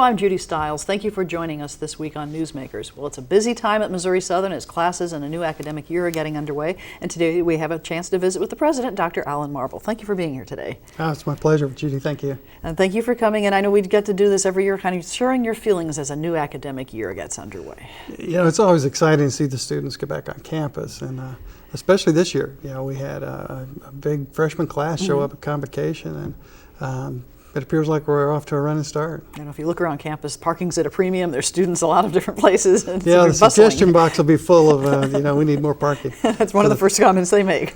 I'm Judy Stiles. Thank you for joining us this week on Newsmakers. Well, it's a busy time at Missouri Southern as classes and a new academic year are getting underway. And today we have a chance to visit with the president, Dr. Marble. Thank you for being here today. Oh, it's my pleasure, Judy. Thank you. And thank you for coming. And I know we get to do this every year, kind of sharing your feelings as a new academic year gets underway. You know, it's always exciting to see the students get back on campus. And especially this year, you know, we had a big freshman class show up at convocation, and it appears like we're off to a running start. You know, if you look around campus, parking's at a premium. There's students a lot of different places. And yeah, the bustling. suggestion box will be full of, you know, we need more parking. That's one of the first comments they make.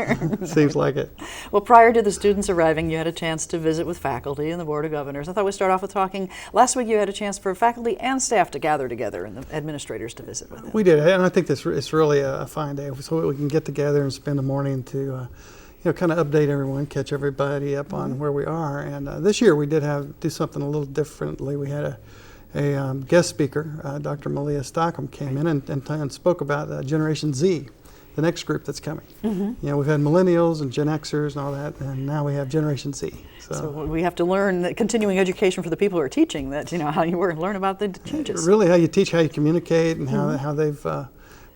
Seems like it. Well, prior to the students arriving, you had a chance to visit with faculty and the Board of Governors. I thought we'd start off with talking. Last week you had a chance for faculty and staff to gather together and the administrators to visit with them. We did, and I think it's really a fine day. So we can get together and spend the morning to you know, kind of update everyone, catch everybody up on where we are. And this year we did do something a little differently. We had a guest speaker, Dr. Malia Stockham, came in and spoke about Generation Z, the next group that's coming. You know, we've had millennials and Gen Xers and all that, and now we have Generation Z. So we have to learn that continuing education for the people who are teaching, that, you know, how you learn about the changes. Really how you teach, how you communicate, and how they've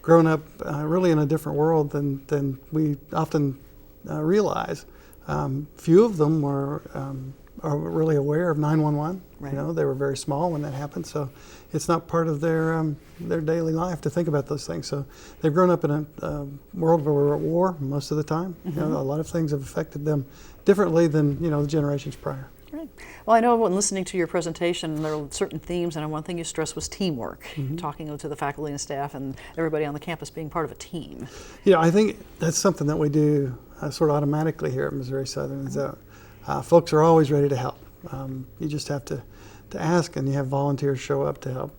grown up really in a different world than we often realize. Few of them are really aware of 911. Right. You know, they were very small when that happened, so it's not part of their daily life to think about those things. So they've grown up in a world where we're at war most of the time. You know, a lot of things have affected them differently than, you know, the generations prior. Right. Well, I know when listening to your presentation, there were certain themes, and one thing you stressed was teamwork, talking to the faculty and staff and everybody on the campus being part of a team. Yeah, I think that's something that we do sort of automatically here at Missouri Southern, is that folks are always ready to help. You just have to ask, and you have volunteers show up to help.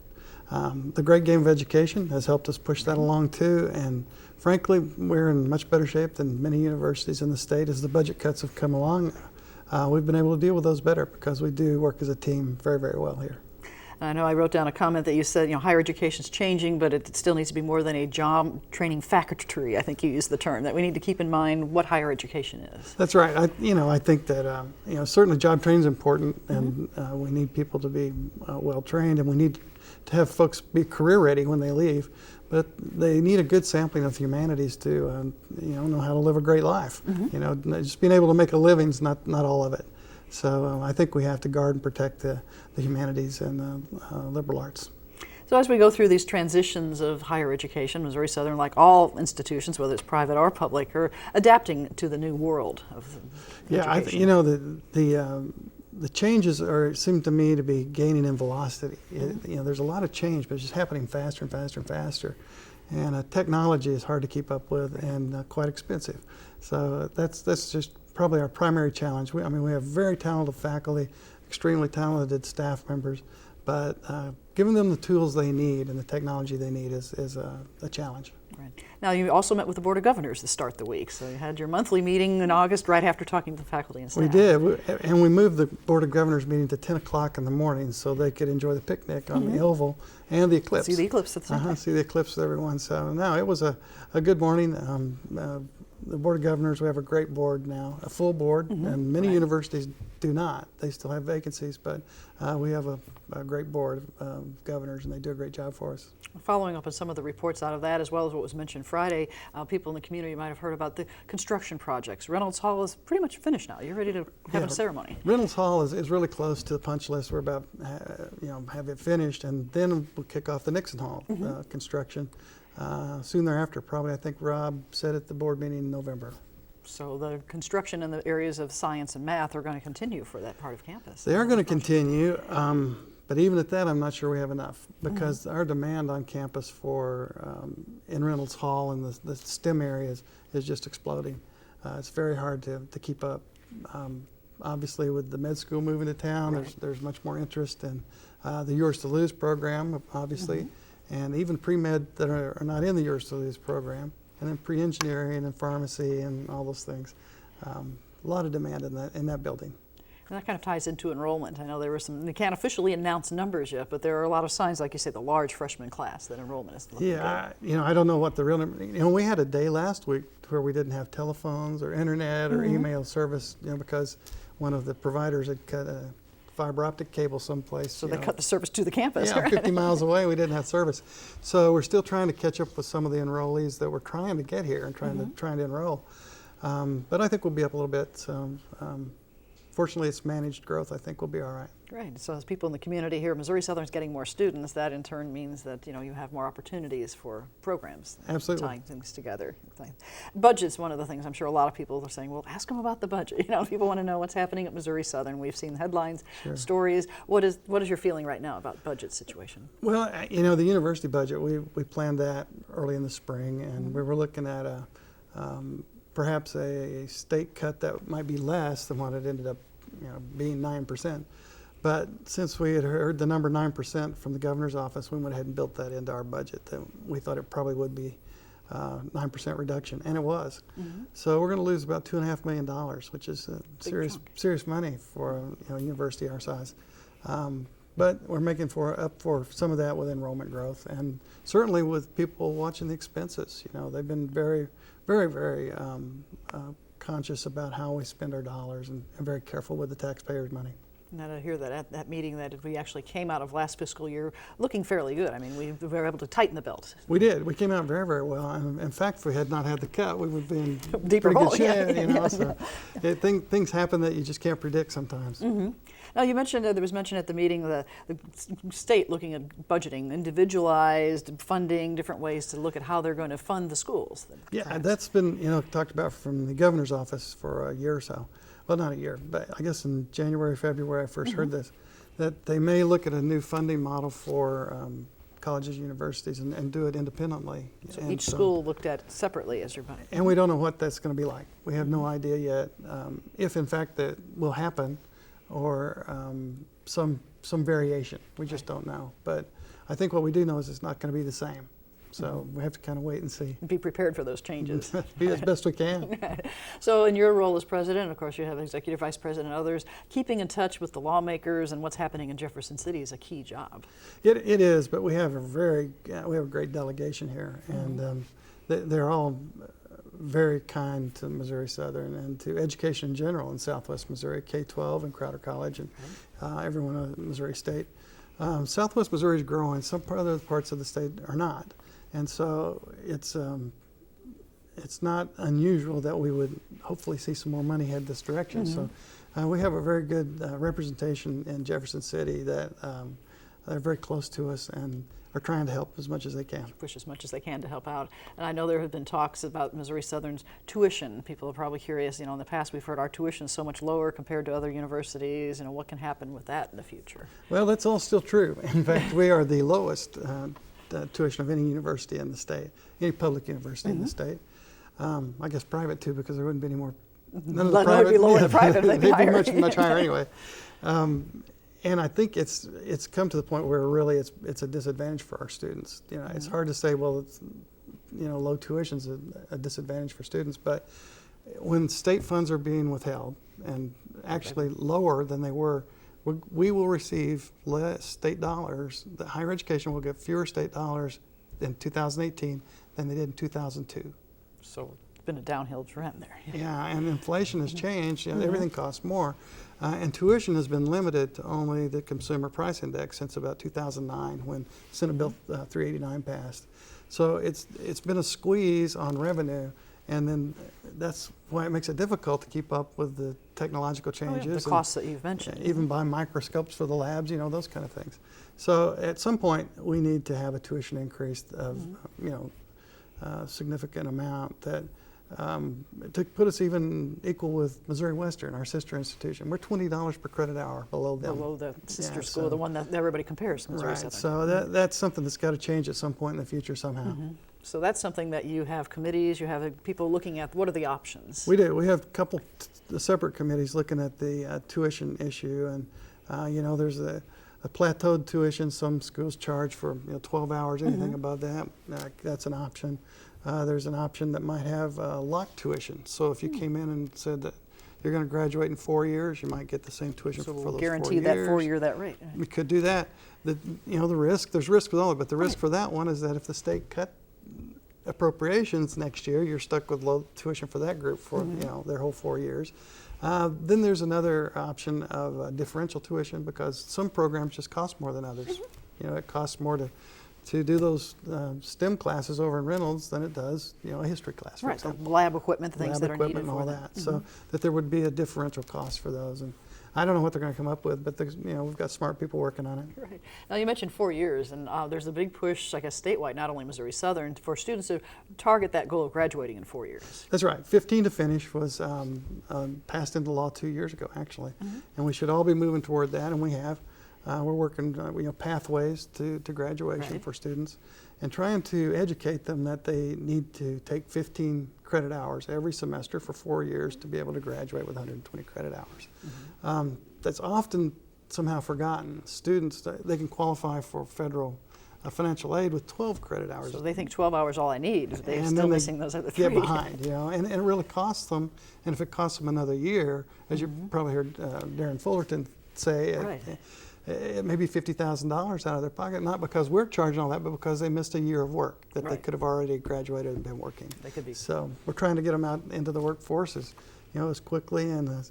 The great game of education has helped us push that along too, and frankly, we're in much better shape than many universities in the state as the budget cuts have come along. We've been able to deal with those better because we do work as a team very, very well here. I know I wrote down a comment that you said, you know, higher education's changing, but it still needs to be more than a job training factory. I think you used the term, that we need to keep in mind what higher education is. That's right. I think that, you know, certainly job training is important, and we need people to be well trained, and we need to have folks be career ready when they leave. But they need a good sampling of humanities to, you know how to live a great life. You know, just being able to make a living is not all of it. So I think we have to guard and protect the humanities and the liberal arts. So as we go through these transitions of higher education, Missouri Southern, like all institutions, whether it's private or public, are adapting to the new world of education. You know, the changes seem to me to be gaining in velocity. You know, there's a lot of change, but it's just happening faster and faster and faster. And technology is hard to keep up with and quite expensive. So that's just probably our primary challenge. We have very talented faculty, extremely talented staff members, but giving them the tools they need and the technology they need is a challenge. Right. Now, you also met with the Board of Governors to start the week, so you had your monthly meeting in August right after talking to the faculty and staff. We did, and we moved the Board of Governors meeting to 10 o'clock in the morning so they could enjoy the picnic on the Oval and the eclipse. See the eclipse at the same time. See the eclipse with everyone. So, no, it was a good morning. The Board of Governors, we have a great board now, a full board, and many universities do not. They still have vacancies, but we have a great board of governors, and they do a great job for us. Following up on some of the reports out of that, as well as what was mentioned Friday, people in the community might have heard about the construction projects. Reynolds Hall is pretty much finished now. You're ready to have a ceremony. Reynolds Hall is really close to the punch list. We're about, have it finished, and then we'll kick off the Nixon Hall construction. Soon thereafter, probably, I think Rob said at the board meeting in November. So the construction in the areas of science and math are going to continue for that part of campus. They are going to continue, but even at that, I'm not sure we have enough, because our demand on campus for in Reynolds Hall and the STEM areas is just exploding. It's very hard to keep up. Obviously, with the med school moving to town, there's much more interest in the Yours to Lose program, obviously. And even pre-med that are not in the Yours to Lose program, and then pre-engineering and pharmacy and all those things. A lot of demand in that building. And that kind of ties into enrollment. I know there were they can't officially announce numbers yet, but there are a lot of signs, like you say, the large freshman class, that enrollment is looking good. I don't know what the real number, we had a day last week where we didn't have telephones or internet or email service, because one of the providers had cut fiber optic cable someplace. So they cut the service to the campus. Yeah, right? 50 miles away, we didn't have service. So we're still trying to catch up with some of the enrollees that were trying to get here and trying to enroll. But I think we'll be up a little bit. So, fortunately, it's managed growth. I think we'll be all right. Right. So as people in the community here, Missouri Southern's getting more students. That in turn means that you have more opportunities for programs. Absolutely. Tying things together. Budget's one of the things I'm sure a lot of people are saying. Well, ask them about the budget. People want to know what's happening at Missouri Southern. We've seen headlines, stories. What is your feeling right now about budget situation? Well, the university budget. We planned that early in the spring, and we were looking at perhaps a state cut that might be less than what it ended up being 9%. But since we had heard the number 9% from the governor's office, we went ahead and built that into our budget. That we thought it probably would be 9% reduction, and it was. So we're going to lose about $2.5 million, which is serious money for a university our size. But we're making up for some of that with enrollment growth, and certainly with people watching the expenses. They've been very, very, very conscious about how we spend our dollars and very careful with the taxpayers' money. And I hear that at that meeting that we actually came out of last fiscal year looking fairly good. I mean, we were able to tighten the belt. We did. We came out very, very well. And in fact, if we had not had the cut, we would have been deeper pretty hole. good shape. So things happen that you just can't predict sometimes. Now, you mentioned there was mention at the meeting the state looking at budgeting, individualized funding, different ways to look at how they're going to fund the schools. Yeah, that's been talked about from the governor's office for a year or so. Well, not a year, but I guess in January, February, I first heard this, that they may look at a new funding model for colleges, universities, and do it independently. So each school looked at separately as your budget. And we don't know what that's going to be like. We have no idea yet if, in fact, that will happen, or some variation. We just don't know. But I think what we do know is it's not going to be the same. So we have to kind of wait and see. Be prepared for those changes. Be as best we can. So in your role as president, of course, you have executive vice president and others, keeping in touch with the lawmakers and what's happening in Jefferson City is a key job. It is, but we have a great delegation here, and they're all very kind to Missouri Southern and to education in general in Southwest Missouri, K-12 and Crowder College, and everyone at Missouri State. Southwest Missouri is growing. Some other parts of the state are not. And so it's not unusual that we would hopefully see some more money head this direction. So we have a very good representation in Jefferson City that they're very close to us and are trying to help as much as they can. Push as much as they can to help out. And I know there have been talks about Missouri Southern's tuition. People are probably curious, in the past we've heard our tuition is so much lower compared to other universities. What can happen with that in the future? Well, that's all still true. In fact, we are the lowest tuition of any university in the state, any public university in the state. I guess private too, because there wouldn't be any more. None of the private would be lower than private. They'd be higher. much higher anyway. And I think it's come to the point where really it's a disadvantage for our students. It's hard to say, well, it's, low tuition's a disadvantage for students, but when state funds are being withheld and actually lower than they were, we will receive less state dollars. The higher education will get fewer state dollars in 2018 than they did in 2002. So it's been a downhill trend there. Yeah, and inflation has changed. Everything costs more. And tuition has been limited to only the Consumer Price Index since about 2009 when Senate Bill 389 passed. So it's been a squeeze on revenue, and then that's why it makes it difficult to keep up with the technological changes. The costs that you've mentioned. Even buy microscopes for the labs, those kind of things. So at some point we need to have a tuition increase of a significant amount that to put us even equal with Missouri Western, our sister institution. We're $20 per credit hour below them. Below the sister school, the one that everybody compares to Missouri Southern. So that's something that's got to change at some point in the future somehow. So that's something that you have committees, you have people looking at. What are the options? We do. We have a couple separate committees looking at the tuition issue, and there's a plateaued tuition. Some schools charge for 12 hours, anything above that. That's an option. There's an option that might have locked tuition. So if you came in and said that you're going to graduate in 4 years, you might get the same tuition for those 4 years. Guarantee that 4 year that rate. We could do that. The risk. There's risk with all of it, but the risk for that one is that if the state cut appropriations next year, you're stuck with low tuition for that group for their whole 4 years. Then there's another option of differential tuition, because some programs just cost more than others. You know, it costs more to do those STEM classes over in Reynolds than it does, you know, a history class, for Right, example. the lab equipment, the things that are needed and all for that. So that there would be a differential cost for those. And I don't know what they're going to come up with, but you know, we've got smart people working on it. Right. Now you mentioned 4 years, and there's a big push, I guess, statewide, not only Missouri Southern, for students to target that goal of graduating in 4 years. That's right. 15 to finish was passed into law 2 years ago, actually, and we should all be moving toward that, and we have. We're working, you know, pathways to graduation for students, and trying to educate them that they need to take 15 credit hours every semester for 4 years to be able to graduate with 120 credit hours. That's often somehow forgotten. Students, they can qualify for federal financial aid with 12 credit hours. So they think 12 hours all I need. They're and still missing those other 3. Get behind, you know, and it really costs them. And if it costs them another year, as you probably heard Darren Fullerton say, it may be $50,000 out of their pocket, not because we're charging all that, but because they missed a year of work that they could have already graduated and been working. They could be. So we're trying to get them out into the workforce as, you know, as quickly and as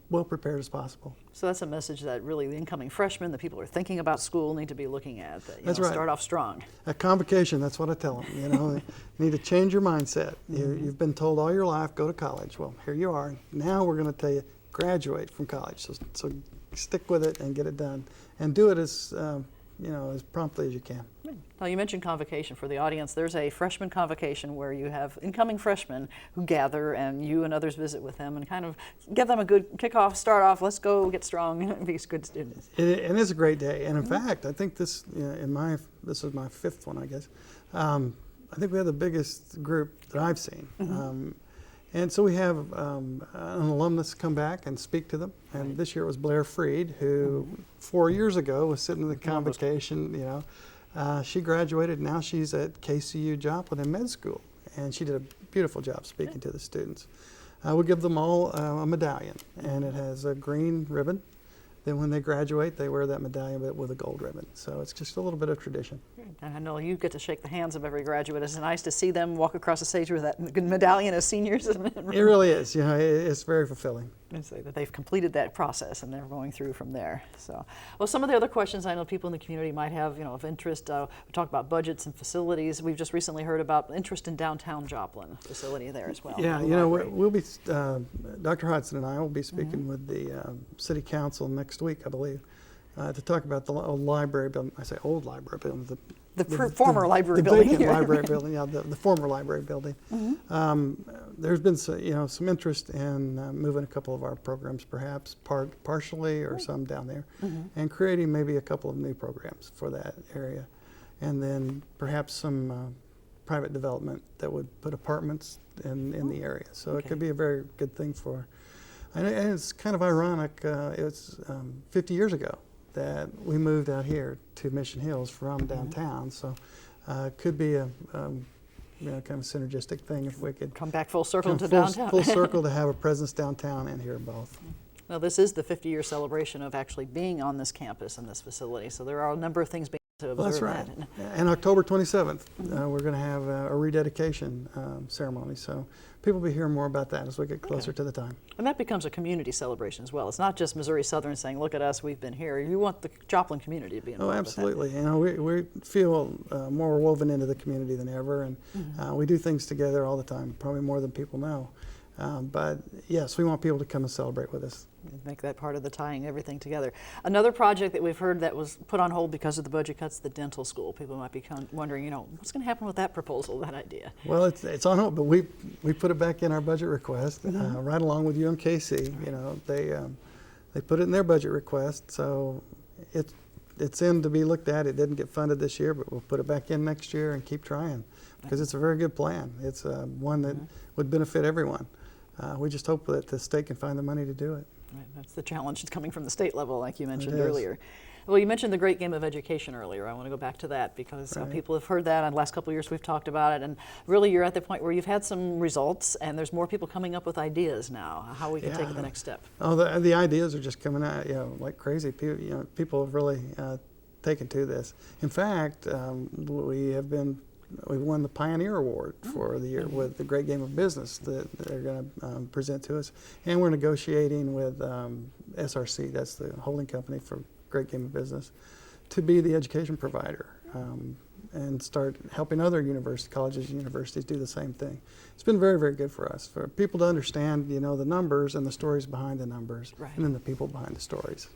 well prepared as possible. So that's a message that really the incoming freshmen, the people who are thinking about school, need to be looking at. That, That's right. Start off strong. At convocation, that's what I tell them. You know, you need to change your mindset. You've been told all your life, go to college. Well, here you are. Now we're going to tell you, graduate from college. So stick with it and get it done, and do it as you know, as promptly as you can. Now you mentioned convocation. For the audience, there's a freshman convocation where you have incoming freshmen who gather, and you and others visit with them and kind of give them a good kickoff, start off, let's go get strong, be good students. It is a great day, and in fact, I think this, you know, this is my 5th one, I guess. I think we have the biggest group that I've seen. And so we have an alumnus come back and speak to them. And this year it was Blair Freed, who 4 years ago was sitting in the convocation. You know, she graduated. Now she's at KCU Joplin in med school, and she did a beautiful job speaking to the students. We give them all a medallion, and it has a green ribbon. Then when they graduate, they wear that medallion but with a gold ribbon. So it's just a little bit of tradition. And I know you get to shake the hands of every graduate. It's nice to see them walk across the stage with that medallion as seniors. It really is. You know, it's very fulfilling. And say that they've completed that process and they're going through from there. So, well, some of the other questions I know people in the community might have, you know, of interest. We talked about budgets and facilities. We've just recently heard about interest in downtown Joplin facility there as well. Yeah, you know, we'll be, Dr. Hodson and I will be speaking with the City Council next week, I believe, to talk about the old library building. I say old library building. The former library building. The vacant library building, yeah, the former library building. There's been some interest in moving a couple of our programs, perhaps partially or some down there, and creating maybe a couple of new programs for that area, and then perhaps some private development that would put apartments in the area. So it could be a very good thing for. And it's kind of ironic. It's 50 years ago that we moved out here to Mission Hills from downtown, so it could be a you know, kind of synergistic thing if we could come back full circle to downtown. Full circle to have a presence downtown and here both. Now this is the 50-year celebration of actually being on this campus and this facility, so there are a number of things being to observe. That's right. And October 27th, we're going to have a rededication ceremony. So people will be hearing more about that as we get closer to the time. And that becomes a community celebration as well. It's not just Missouri Southern saying, look at us, we've been here. You want the Joplin community to be involved. Oh, absolutely. You know, we feel more woven into the community than ever, and we do things together all the time, probably more than people know. But yes, we want people to come and celebrate with us. Make that part of the tying everything together. Another project that we've heard that was put on hold because of the budget cuts, the dental school. People might be wondering, you know, what's going to happen with that proposal, that idea? Well, it's on hold, but we put it back in our budget request, right along with UMKC. You know, they put it in their budget request, so it's in to be looked at. It didn't get funded this year, but we'll put it back in next year and keep trying, because it's a very good plan. It's one that would benefit everyone. We just hope that the state can find the money to do it. Right, that's the challenge. It's coming from the state level, like you mentioned earlier. Well, you mentioned the great game of education earlier. I want to go back to that because people have heard that. In the last couple of years, we've talked about it, and really, you're at the point where you've had some results, and there's more people coming up with ideas now. How we can take it the next step. Oh, the ideas are just coming out, you know, like crazy. People have really taken to this. In fact, we have been we won the Pioneer Award for the year with the Great Game of Business that they're going to present to us. And we're negotiating with SRC, that's the holding company for Great Game of Business, to be the education provider and start helping other colleges and universities do the same thing. It's been very, very good for us, for people to understand, the numbers and the stories behind the numbers, and then the people behind the stories.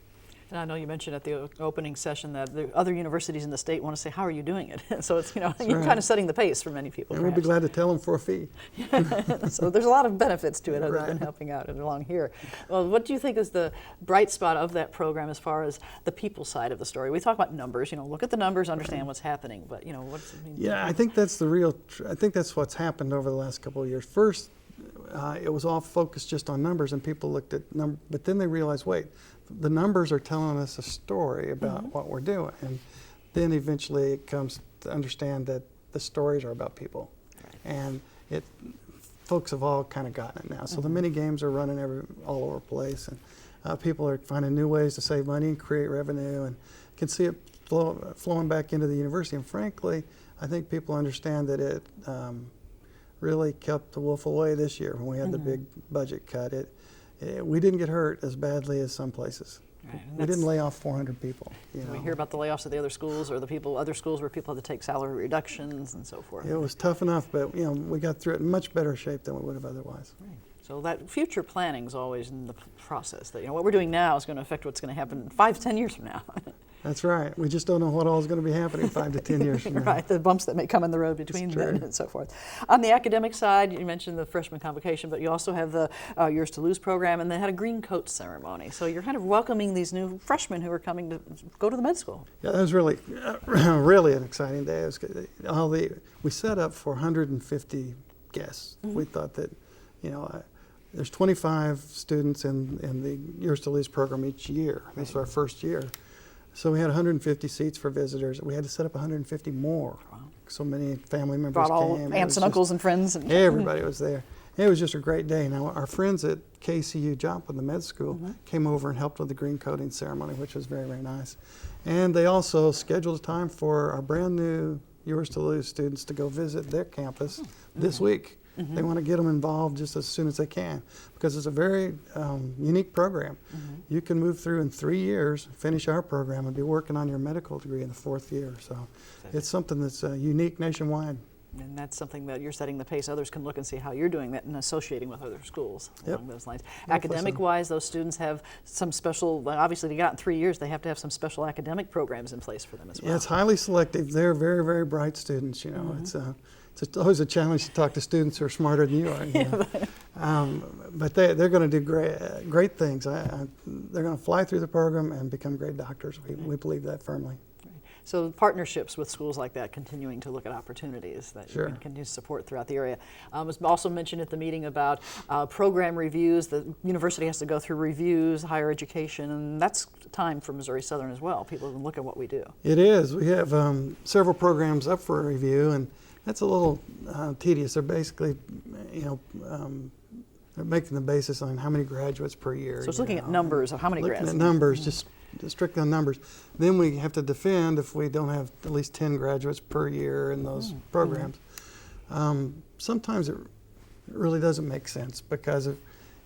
And I know you mentioned at the opening session that the other universities in the state want to say, how are you doing it? So it's, you're kind of setting the pace for many people. And we'd be glad to tell them for a fee. So there's a lot of benefits to it other than helping out along here. Well, what do you think is the bright spot of that program as far as the people side of the story? We talk about numbers, look at the numbers, understand what's happening, but what does it mean? Yeah, I think that's I think that's what's happened over the last couple of years. First, it was all focused just on numbers, and people looked at numbers, but then they realized, wait, the numbers are telling us a story about what we're doing. And then eventually it comes to understand that the stories are about people. And folks have all kind of gotten it now. So the mini games are running all over the place, and people are finding new ways to save money and create revenue, and can see it flowing back into the university. And frankly, I think people understand that it really kept the wolf away this year when we had the big budget cut. We didn't get hurt as badly as some places. We didn't lay off 400 people. We hear about the layoffs at the other schools, or other schools where people had to take salary reductions and so forth. It was tough enough, but we got through it in much better shape than we would have otherwise. Right. So that future planning is always in the process. That what we're doing now is going to affect what's going to happen 5 to 10 years from now. That's right. We just don't know what all is going to be happening 5 to 10 years from now. Right, the bumps that may come in the road between then and so forth. On the academic side, you mentioned the freshman convocation, but you also have the Yours to Lose program, and they had a green coat ceremony. So you're kind of welcoming these new freshmen who are coming to go to the med school. Yeah, that was really, really an exciting day. We set up for 150 guests. We thought that, there's 25 students in the Yours to Lose program each year. This is our first year. So we had 150 seats for visitors. We had to set up 150 more. Wow. So many family members Brought all came. Aunts and uncles and friends. And everybody was there. It was just a great day. Now, our friends at KCU Joplin, the med school, came over and helped with the green coating ceremony, which was very, very nice. And they also scheduled a time for our brand new Yours to Lose students to go visit their campus this week. They want to get them involved just as soon as they can, because it's a very unique program. You can move through in 3 years, finish our program, and be working on your medical degree in the 4th year. So it's something that's unique nationwide. And that's something that you're setting the pace. Others can look and see how you're doing that and associating with other schools along those lines. Academic-wise, those students have some special, obviously they got in 3 years, they have to have some special academic programs in place for them as well. Yeah, it's highly selective. They're very, very bright students, It's always a challenge to talk to students who are smarter than you are. But they're going to do great things. They're going to fly through the program and become great doctors. We believe that firmly. So partnerships with schools like that, continuing to look at opportunities that you can continue to support throughout the area. It was also mentioned at the meeting about program reviews. The university has to go through reviews, higher education, and that's time for Missouri Southern as well. People can look at what we do. It is. We have several programs up for review, and that's a little tedious. They're basically, they're making the basis on how many graduates per year. So it's looking at numbers of how many graduates. Looking at numbers, just strictly on numbers. Then we have to defend if we don't have at least 10 graduates per year in those programs. Sometimes it really doesn't make sense, because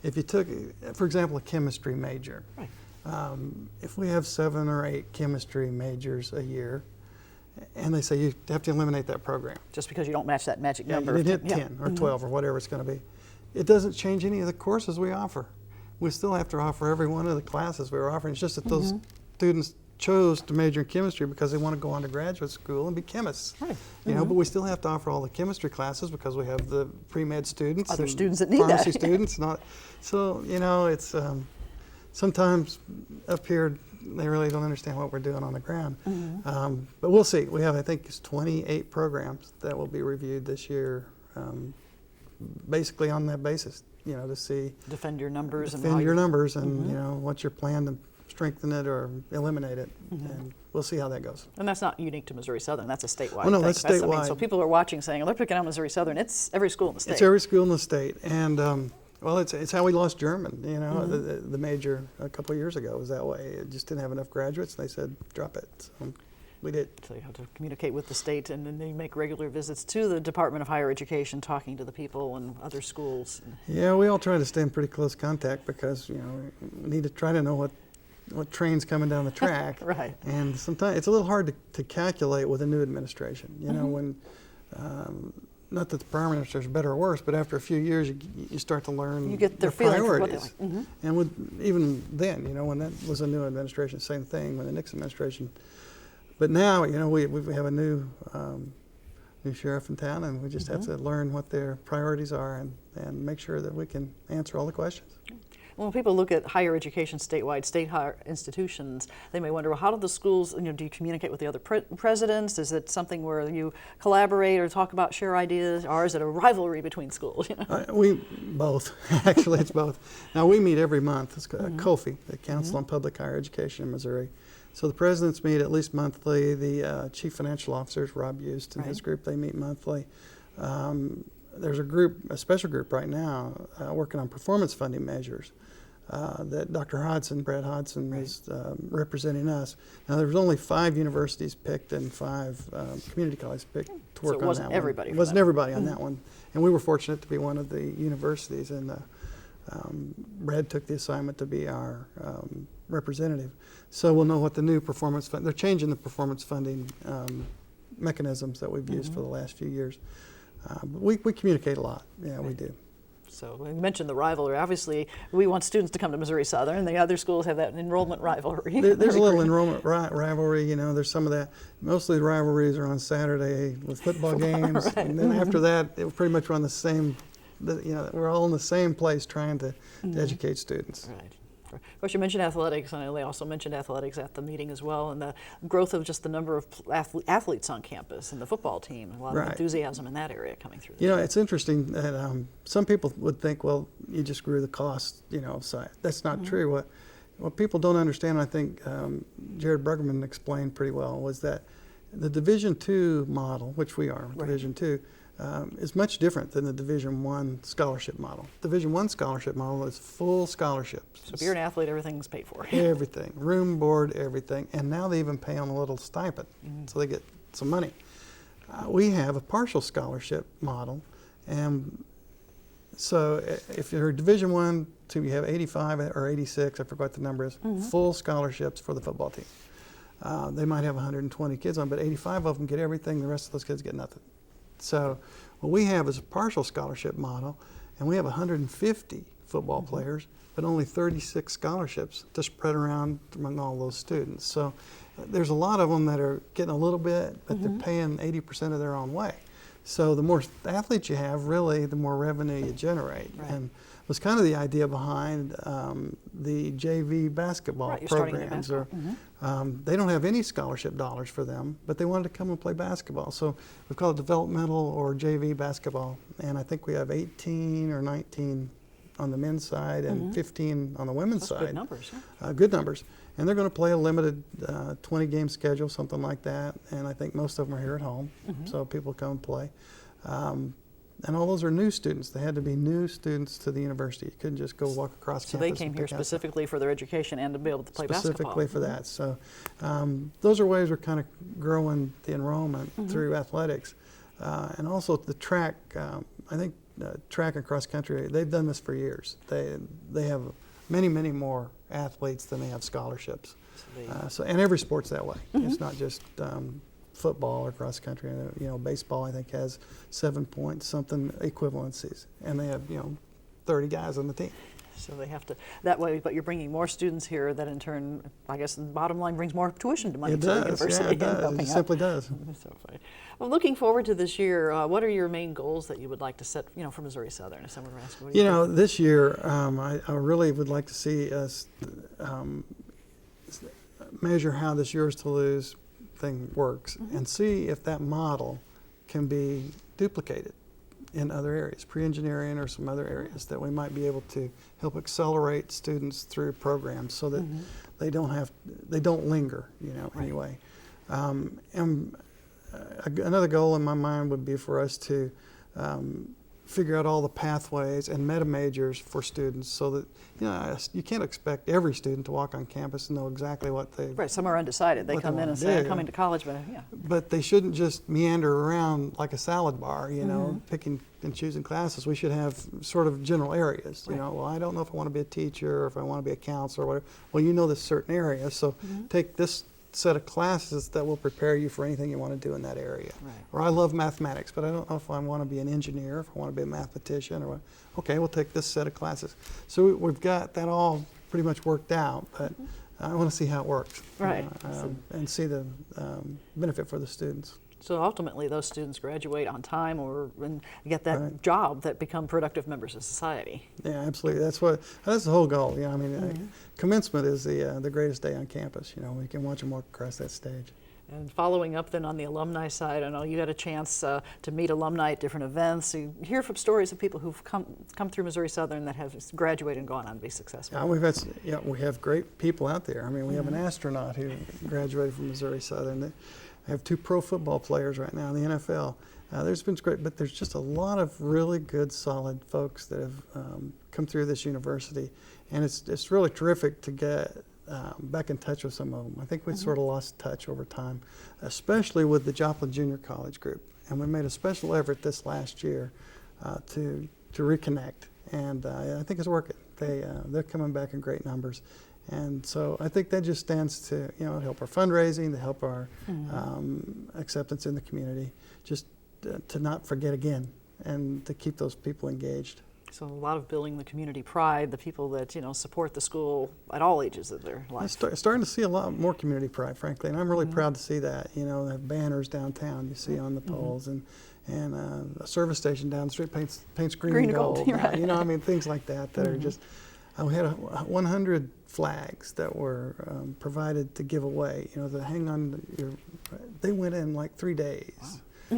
if you took, for example, a chemistry major, if we have 7 or 8 chemistry majors a year, and they say you have to eliminate that program. Just because you don't match that magic number. You didn't hit 10 or 12 or whatever it's going to be. It doesn't change any of the courses we offer. We still have to offer every one of the classes we were offering. It's just that those students chose to major in chemistry because they want to go on to graduate school and be chemists. But we still have to offer all the chemistry classes because we have the pre-med students. Other students that need pharmacy that. students. So, it's sometimes up here, they really don't understand what we're doing on the ground. But we'll see. We have, I think, it's 28 programs that will be reviewed this year, basically on that basis, to see. Defend your numbers. Defend your numbers and, what's your plan to strengthen it or eliminate it. And we'll see how that goes. And that's not unique to Missouri Southern. That's a statewide thing. thing. That's statewide. So people are watching saying, they're picking out Missouri Southern. It's every school in the state. It's every school in the state. And, well, it's how we lost German. The major a couple of years ago was that way. It just didn't have enough graduates. And they said, drop it. So. We did. So you have to communicate with the state, and then you make regular visits to the Department of Higher Education, talking to the people and other schools. Yeah, we all try to stay in pretty close contact because, you know, we need to try to know what train's coming down the track. Right. And sometimes it's a little hard to calculate with a new administration. You know, when, not that the prior ministers are better or worse, but after a few years, you start to learn You get their feeling for what priorities. they like. And with, even then, you know, when that was a new administration, same thing when the Nixon administration. But now, you know, we have a new sheriff in town, and we just have to learn what their priorities are and make sure that we can answer all the questions. When people look at higher education statewide, state higher institutions, they may wonder, well, how do the schools, you know, do you communicate with the other presidents? Is it something where you collaborate or talk about, share ideas, or is it a rivalry between schools? You know? We both. Actually, it's both. Now, we meet every month. It's COFI, the Council on Public Higher Education in Missouri. So the presidents meet at least monthly. The chief financial officers, Rob Eust and his group, they meet monthly. There's a special group right now working on performance funding measures that Dr. Hodson, Brad Hodson, is representing us. Now, there was only 5 universities picked and 5 community colleges picked to work on that one. So it wasn't everybody. It wasn't everybody on that one. And we were fortunate to be one of the universities, and Brad took the assignment to be our representative. So we'll know what the new performance fund, they're changing the performance funding mechanisms that we've used for the last few years. But we communicate a lot. Yeah, we do. So you mentioned the rivalry. Obviously, we want students to come to Missouri Southern, and the other schools have that enrollment rivalry. There's a little enrollment rivalry, you know, there's some of that. Mostly the rivalries are on Saturday with football games, and then after that, it pretty much we're on the same, you know, we're all in the same place trying to educate students. Right. Of course, you mentioned athletics, and they also mentioned athletics at the meeting as well, and the growth of just the number of athletes on campus and the football team, a lot of enthusiasm in that area coming through. You know, it's interesting that some people would think, well, you just grew the cost, you know, side. That's not true. What people don't understand, I think Jared Bruggeman explained pretty well, was that the Division II model, which we are, Division II, is much different than the Division I scholarship model. Division I scholarship model is full scholarships. So if you're an athlete, everything's paid for. Everything, room, board, everything, and now they even pay them a little stipend, so they get some money. We have a partial scholarship model, and so if you're Division I, you have 85 or 86, I forgot what the number is, full scholarships for the football team. They might have 120 kids on, but 85 of them get everything, the rest of those kids get nothing. So what we have is a partial scholarship model, and we have 150 football players, but only 36 scholarships to spread around among all those students. So there's a lot of them that are getting a little bit, but they're paying 80% of their own way. So the more athletes you have, really, the more revenue you generate. And it was kind of the idea behind the JV basketball programs. They don't have any scholarship dollars for them, but they wanted to come and play basketball. So we call it developmental or JV basketball. And I think we have 18 or 19 on the men's side and 15 on the women's side. Good numbers. Good numbers. And they're going to play a limited 20-game schedule, something like that. And I think most of them are here at home, so people come and play. And all those are new students. They had to be new students to the university. You couldn't just go walk across campus. So they came here specifically for their education and to be able to play basketball. Specifically for that. So those are ways we're kind of growing the enrollment through athletics. And also the track, I think track and cross country, they've done this for years. They have many, many more athletes than they have scholarships. And every sport's that way. It's not just football or cross country. You know, baseball I think has 7 point something equivalencies, and they have 30 guys on the team. So they have to that way, but you're bringing more students here. That in turn, I guess, the bottom line brings more tuition money to the university. Yeah, it does. It simply does. So funny. Well, looking forward to this year, what are your main goals that you would like to set, for Missouri Southern? If someone were asking, what do you think? This year, I really would like to see us measure how this yours to lose thing works and see if that model can be duplicated in other areas, pre-engineering or some other areas that we might be able to help accelerate students through programs so that they don't linger, anyway. And another goal in my mind would be for us to figure out all the pathways and meta majors for students, so that you can't expect every student to walk on campus and know exactly what they Right, some are undecided. They come in and say, I'm coming to college, but yeah. But they shouldn't just meander around like a salad bar, picking and choosing classes. We should have sort of general areas. Right. Well, I don't know if I want to be a teacher or if I want to be a counselor or whatever. Well, you know this certain area, so take this set of classes that will prepare you for anything you want to do in that area. Right. Or I love mathematics, but I don't know if I want to be an engineer, if I want to be a mathematician, or what. Okay, we'll take this set of classes. So we've got that all pretty much worked out, but I want to see how it works. Right. And see the benefit for the students. So ultimately, those students graduate on time and get that job that become productive members of society. Yeah, absolutely. That's the whole goal. Commencement is the greatest day on campus. We can watch them walk across that stage. And following up then on the alumni side, I know you had a chance to meet alumni at different events. You hear from stories of people who've come through Missouri Southern that have graduated and gone on to be successful. We have great people out there. I mean, we have an astronaut who graduated from Missouri Southern. I have 2 pro football players right now in the NFL. There's been great, but there's just a lot of really good, solid folks that have come through this university, and it's really terrific to get back in touch with some of them. I think we sort of lost touch over time, especially with the Joplin Junior College group, and we made a special effort this last year to reconnect, and I think it's working. They're coming back in great numbers. And so I think that just stands to help our fundraising, to help our acceptance in the community, just to not forget again, and to keep those people engaged. So a lot of building the community pride, the people that support the school at all ages of their life. I'm starting to see a lot more community pride, frankly, and I'm really proud to see that. They have banners downtown you see on the poles, and a service station down the street paints green and gold. Right. Things like that are just. We had 100 flags that were provided to give away. To hang on they went in like 3 days. Wow.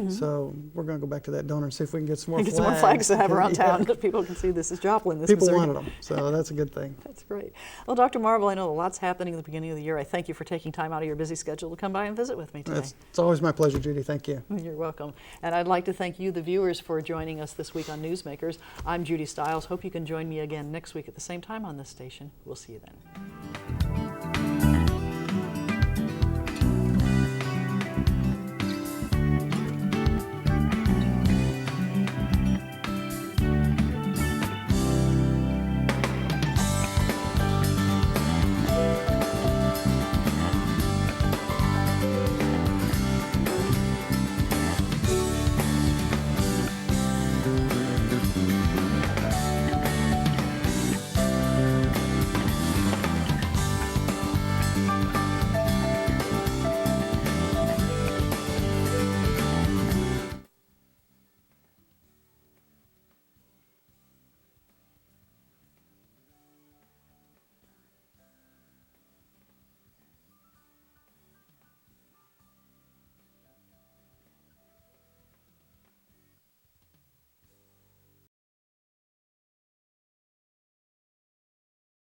So we're going to go back to that donor and see if we can get some more flags. Some more flags to have around town that people can see this is Joplin. People Missouri. wanted them, so that's a good thing. That's great. Well, Dr. Marble, I know a lot's happening at the beginning of the year. I thank you for taking time out of your busy schedule to come by and visit with me today. It's always my pleasure, Judy. Thank you. You're welcome. And I'd like to thank you, the viewers, for joining us this week on Newsmakers. I'm Judy Stiles. Hope you can join me again next week at the same time on this station. We'll see you then.